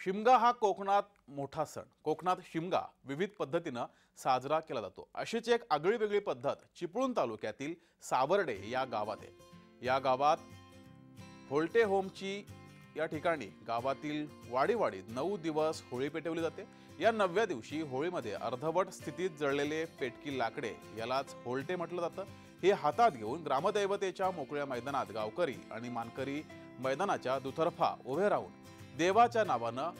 शिमगा हा कोकणात मोठा सण. कोकणात शिमगा विविध पद्धतीनं साजरा केला जातो. अशीच एक आगळीवेगळी पद्धत चिपळूण तालुक्यातील सावर्डे या गावात आहे. या गावात होल्टे होमची या ठिकाणी गावातील वाडीवाडीत 9 दिवस होळी पेटवली जाते. या 9व्या दिवशी होळीमध्ये अर्धवट स्थितीत जळलेले पेटकी लाकडे यालाच होल्टे म्हटलं जातं. हे हातात घेऊन ग्रामदैवतेच्या मोकळ्या मैदानात गावकरी आणि मानकरी मैदानाच्या दुतर्फा उभे राहून देवाच्या नावानं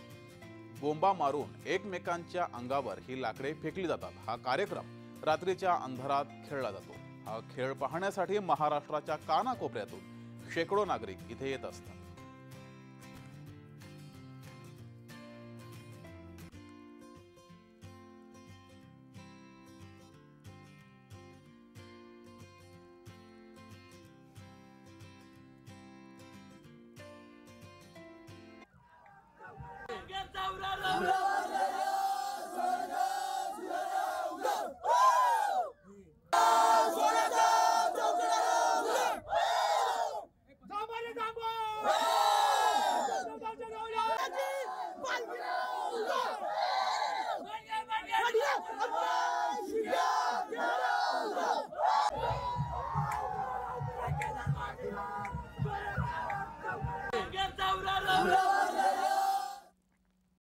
बोंबा मारून एकमेकांच्या अंगावर ही लाकडे फेकली जातात. हा कार्यक्रम रात्रीच्या अंधारात खेळला जातो. हा खेळ पाहण्यासाठी महाराष्ट्राच्या कानाकोपऱ्यातून शेकडो नागरिक इथे येत असतात.